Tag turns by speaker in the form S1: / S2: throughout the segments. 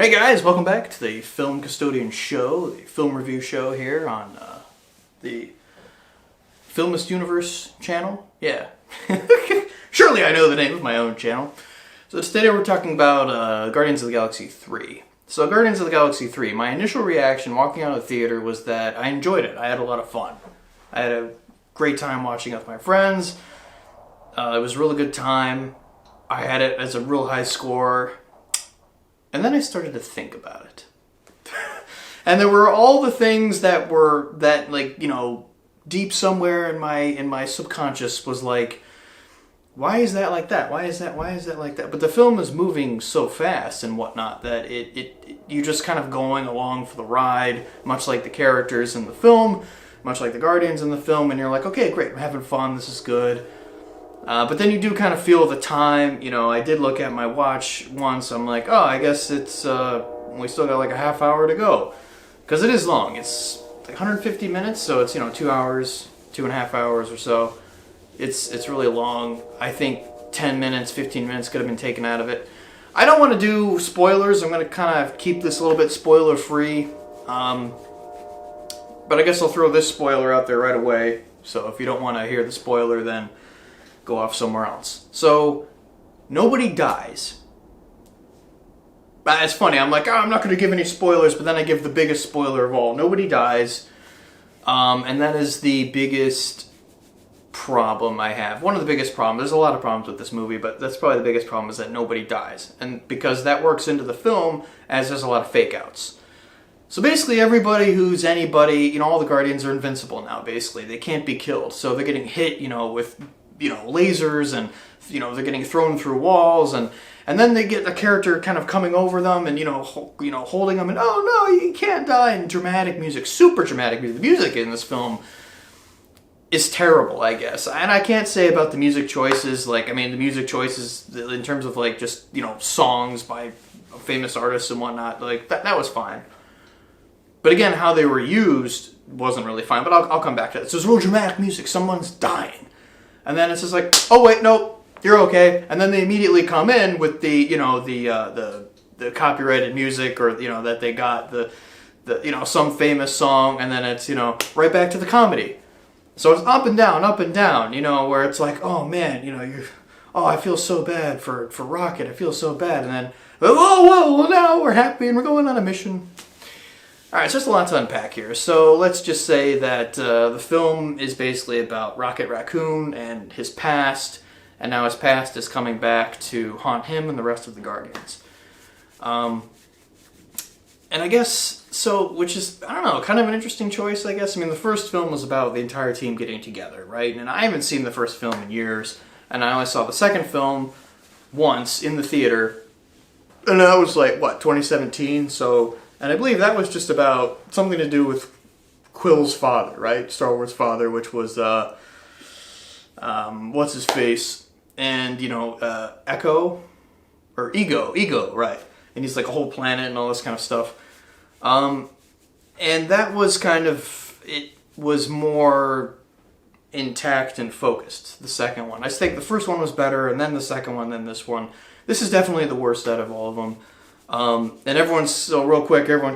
S1: Hey guys, welcome back to the Film Custodian Show, the film review show here on the Filmist Universe channel. Yeah. Surely I know the name of my own channel. So today we're talking about Guardians of the Galaxy 3. So Guardians of the Galaxy 3, my initial reaction walking out of the theater was that I enjoyed it. I had a lot of fun. I had a great time watching it with my friends. It was a really good time. I had it as a real high score. And then I started to think about it. And there were all the things that deep somewhere in my subconscious was like, why is that like that? Why is that like that? But the film is moving so fast and whatnot that you're just kind of going along for the ride, much like the characters in the film, much like the Guardians in the film, and you're like, okay, great, I'm having fun, this is good. But then you do kind of feel the time. You know, I did look at my watch once. I'm like, oh, I guess it's we still got like a half hour to go, because it is long. It's like 150 minutes, so it's 2 hours, 2.5 hours or so. It's really long. I think 10 minutes, 15 minutes could have been taken out of it. I don't want to do spoilers. I'm going to kind of keep this a little bit spoiler free. But I guess I'll throw this spoiler out there right away. So if you don't want to hear the spoiler, then go off somewhere else. So, nobody dies. It's funny, I'm like, oh, I'm not going to give any spoilers, but then I give the biggest spoiler of all. Nobody dies. And that is the biggest problem I have. One of the biggest problems. There's a lot of problems with this movie, but that's probably the biggest problem, is that nobody dies. And because that works into the film, as there's a lot of fake outs. So basically everybody who's anybody, all the Guardians are invincible now, basically. They can't be killed. So they're getting hit, with lasers, and they're getting thrown through walls, and then they get a character kind of coming over them and holding them, and oh no, you can't die, and dramatic music, super dramatic music. The music in this film is terrible, I guess, and I can't say about the music choices. The music choices in terms of just songs by famous artists and whatnot, that was fine. But again, how they were used wasn't really fine. But I'll come back to that. So it's real dramatic music. Someone's dying. And then it's just like, oh wait, no, you're okay. And then they immediately come in with the copyrighted music, or that they got the some famous song, and then it's right back to the comedy. So it's up and down, where it's like, oh man, I feel so bad for Rocket. I feel so bad, and then well now we're happy and we're going on a mission. Alright, it's just a lot to unpack here. So let's just say that the film is basically about Rocket Raccoon and his past, and now his past is coming back to haunt him and the rest of the Guardians. And I guess, which is, I don't know, kind of an interesting choice, I guess. The first film was about the entire team getting together, right? And I haven't seen the first film in years, and I only saw the second film once in the theater, and that was 2017, so... And I believe that was just about something to do with Quill's father, right? Star Wars' father, which was, what's his face? And, Echo? Or Ego, right. And he's like a whole planet and all this kind of stuff. And that was it was more intact and focused, the second one. I think the first one was better, and then the second one, then this one. This is definitely the worst out of all of them. And everyone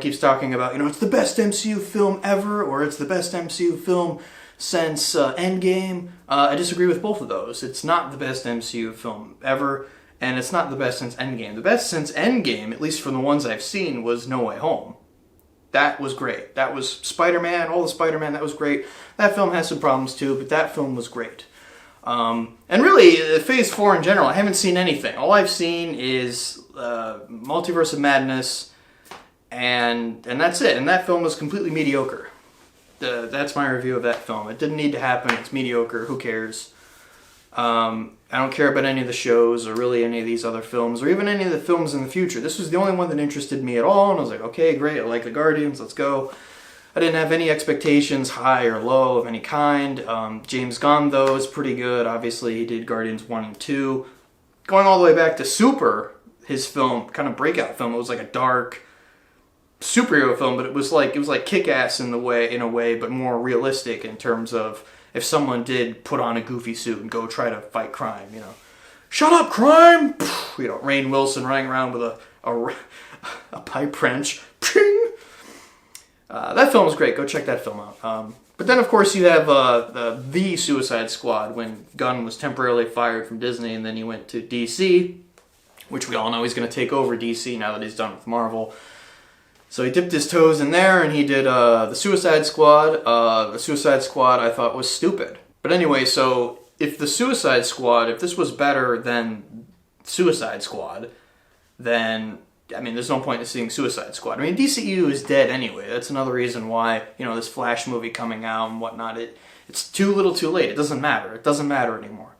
S1: keeps talking about, it's the best MCU film ever, or it's the best MCU film since Endgame. I disagree with both of those. It's not the best MCU film ever, and it's not the best since Endgame. The best since Endgame, at least from the ones I've seen, was No Way Home. That was great. That was Spider-Man, all the Spider-Man, that was great. That film has some problems too, but that film was great. And really, Phase 4 in general, I haven't seen anything. All I've seen is Multiverse of Madness, and that's it. And that film was completely mediocre. That's my review of that film. It didn't need to happen. It's mediocre. Who cares? I don't care about any of the shows, or really any of these other films, or even any of the films in the future. This was the only one that interested me at all, and I was like, okay, great, I like the Guardians, let's go. I didn't have any expectations, high or low, of any kind. James Gunn, though, is pretty good. Obviously, he did Guardians 1 and 2. Going all the way back to Super, his film, kind of breakout film, it was like a dark superhero film, but it was like Kick-Ass in a way, but more realistic in terms of if someone did put on a goofy suit and go try to fight crime, Shut up, crime! Rainn Wilson running around with a a pipe wrench. That film was great. Go check that film out. But then, of course, you have the Suicide Squad, when Gunn was temporarily fired from Disney, and then he went to DC, which we all know he's going to take over DC now that he's done with Marvel. So he dipped his toes in there, and he did the Suicide Squad. The Suicide Squad I thought was stupid. But anyway, so if the Suicide Squad, if this was better than Suicide Squad, then, I mean, there's no point in seeing Suicide Squad. I mean, DCU is dead anyway. That's another reason why, you know, this Flash movie coming out and whatnot, it's too little too late. It doesn't matter. It doesn't matter anymore.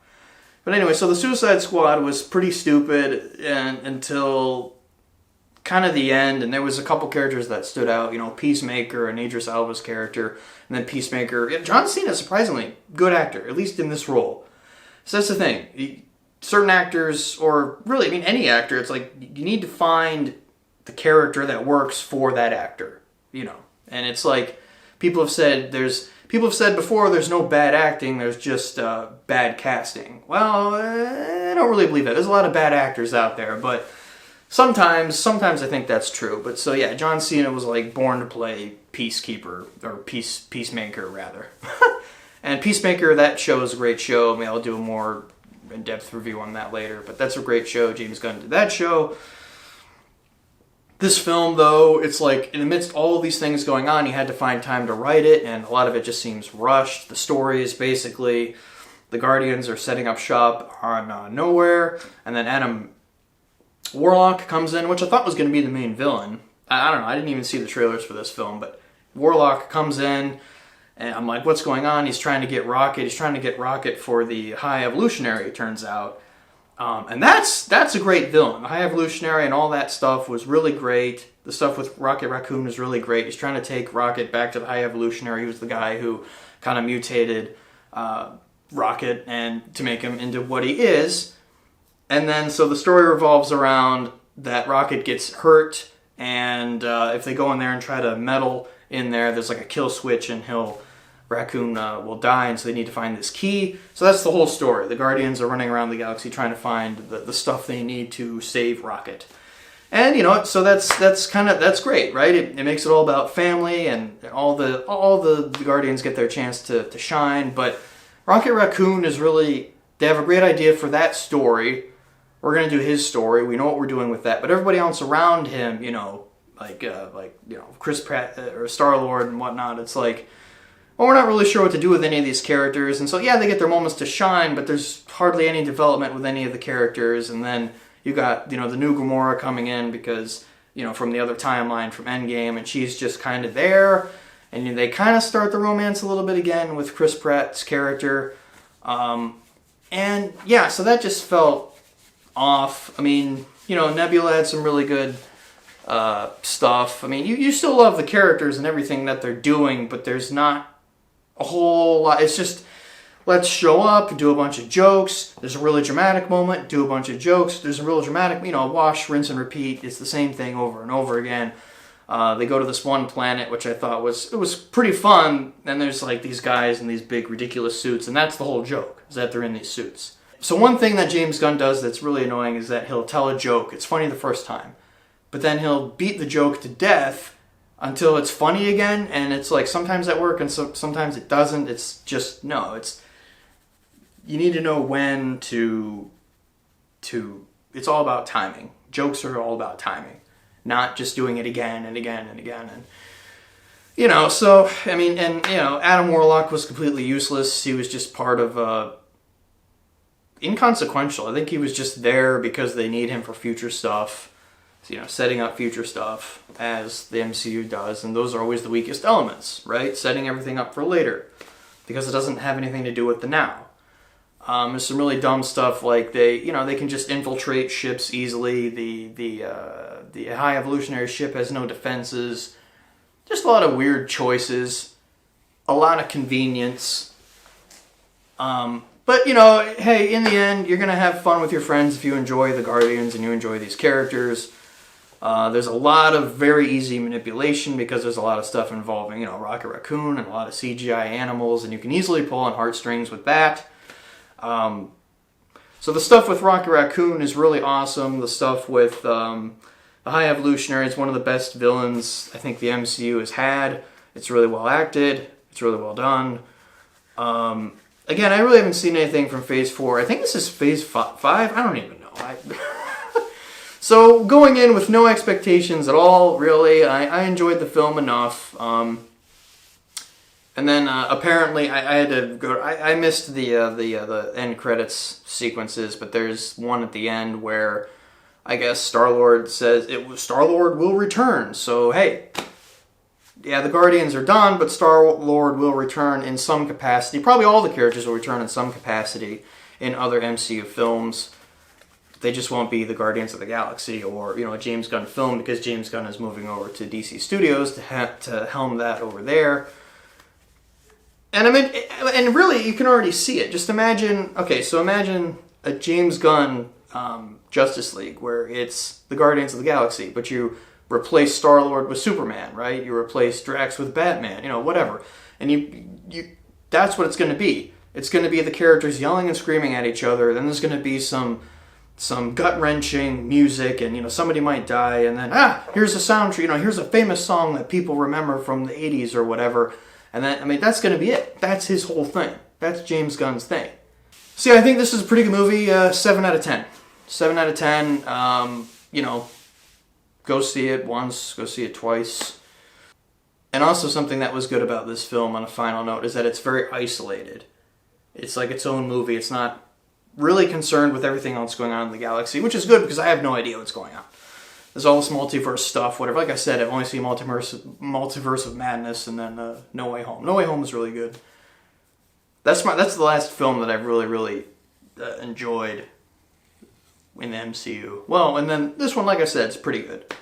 S1: But anyway, so the Suicide Squad was pretty stupid until kind of the end, and there was a couple characters that stood out, you know, Peacemaker and Idris Elba's character, and then Peacemaker. John Cena, surprisingly, good actor, at least in this role. So that's the thing. Certain actors, or really, I mean, any actor, it's like, you need to find the character that works for that actor, you know. And it's like, people have said before, there's no bad acting, there's just bad casting. Well, I don't really believe that. There's a lot of bad actors out there, but sometimes I think that's true. But so yeah, John Cena was like born to play Peacekeeper, or Peacemaker rather. And Peacemaker, that show is a great show. I mean, I'll do a more in-depth review on that later, but that's a great show. James Gunn did that show. This film, though, it's like, in the midst of all these things going on, he had to find time to write it, and a lot of it just seems rushed. The story is basically, the Guardians are setting up shop on nowhere, and then Adam Warlock comes in, which I thought was going to be the main villain. I don't know, I didn't even see the trailers for this film, but Warlock comes in, and I'm like, what's going on? He's trying to get Rocket. He's trying to get Rocket for the High Evolutionary, it turns out. And that's a great villain. The High Evolutionary and all that stuff was really great. The stuff with Rocket Raccoon was really great. He's trying to take Rocket back to the High Evolutionary. He was the guy who kind of mutated Rocket and to make him into what he is. And then, so the story revolves around that Rocket gets hurt, and if they go in there and try to meddle in there, there's like a kill switch, and Raccoon will die, and so they need to find this key. So that's the whole story. The Guardians are running around the galaxy trying to find the stuff they need to save Rocket. And, you know, so that's great, right? It makes it all about family, and all the Guardians get their chance to shine. But Rocket Raccoon is really, they have a great idea for that story. We're going to do his story. We know what we're doing with that. But everybody else around him, you know, like you know, Chris Pratt or Star-Lord and whatnot, it's like, well, we're not really sure what to do with any of these characters. And so, yeah, they get their moments to shine, but there's hardly any development with any of the characters. And then you got, you know, the new Gamora coming in because, you know, from the other timeline from Endgame, and she's just kind of there. And they kind of start the romance a little bit again with Chris Pratt's character. And, yeah, so that just felt off. I mean, you know, Nebula had some really good stuff. I mean, you still love the characters and everything that they're doing, but there's not a whole lot. It's just, let's show up, do a bunch of jokes. There's a really dramatic moment, do a bunch of jokes. There's a real dramatic, you know, wash, rinse, and repeat. It's the same thing over and over again. They go to this one planet, which I thought was pretty fun. And there's like these guys in these big ridiculous suits, and that's the whole joke, is that they're in these suits. So one thing that James Gunn does that's really annoying is that he'll tell a joke. It's funny the first time, but then he'll beat the joke to death until it's funny again, and it's like sometimes that works and sometimes it doesn't. It's just, no, you need to know when to it's all about timing. Jokes are all about timing, not just doing it again and again and again. And, you know, so, I mean, and, you know, Adam Warlock was completely useless. He was just part of inconsequential. I think he was just there because they need him for future stuff. You know, setting up future stuff, as the MCU does, and those are always the weakest elements, right? Setting everything up for later, because it doesn't have anything to do with the now. There's some really dumb stuff, like they can just infiltrate ships easily. The High Evolutionary ship has no defenses. Just a lot of weird choices, a lot of convenience. But, you know, hey, in the end, you're going to have fun with your friends if you enjoy the Guardians and you enjoy these characters. There's a lot of very easy manipulation because there's a lot of stuff involving, you know, Rocket Raccoon and a lot of CGI animals, and you can easily pull on heartstrings with that. So the stuff with Rocket Raccoon is really awesome. The stuff with, The High Evolutionary is one of the best villains I think the MCU has had. It's really well acted. It's really well done. Again, I really haven't seen anything from Phase 4. I think this is Phase 5. I don't even know. So going in with no expectations at all, really, I enjoyed the film enough. And then apparently I had to go. I missed the end credits sequences, but there's one at the end where I guess Star-Lord says Star-Lord will return. So hey, yeah, the Guardians are done, but Star-Lord will return in some capacity. Probably all the characters will return in some capacity in other MCU films. They just won't be the Guardians of the Galaxy or, a James Gunn film, because James Gunn is moving over to DC Studios to helm that over there. And I mean, and really, you can already see it. Just imagine a James Gunn Justice League where it's the Guardians of the Galaxy, but you replace Star-Lord with Superman, right? You replace Drax with Batman, whatever. And you that's what it's going to be. It's going to be the characters yelling and screaming at each other. Then there's going to be some gut-wrenching music, and somebody might die, and then here's a soundtrack, here's a famous song that people remember from the 80s or whatever. And then, that's going to be it. That's his whole thing. That's James Gunn's thing. So yeah, I think this is a pretty good movie. 7 out of 10. 7 out of 10. Go see it once. Go see it twice. And also something that was good about this film on a final note is that it's very isolated. It's like its own movie. It's not really concerned with everything else going on in the galaxy, which is good because I have no idea what's going on. There's all this multiverse stuff, whatever. Like I said, I've only seen Multiverse of Madness and then No Way Home. No Way Home is really good. That's the last film that I've really enjoyed in the MCU. Well, and then this one, like I said, it's pretty good.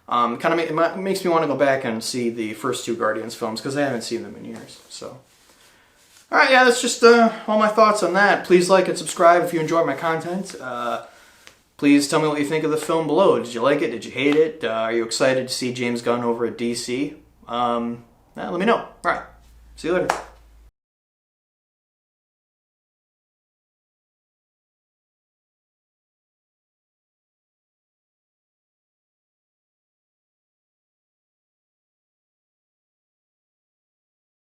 S1: It makes me want to go back and see the first two Guardians films because I haven't seen them in years. So, all right, yeah, that's just all my thoughts on that. Please like and subscribe if you enjoy my content. Please tell me what you think of the film below. Did you like it? Did you hate it? Are you excited to see James Gunn over at DC? Let me know. All right, see you later.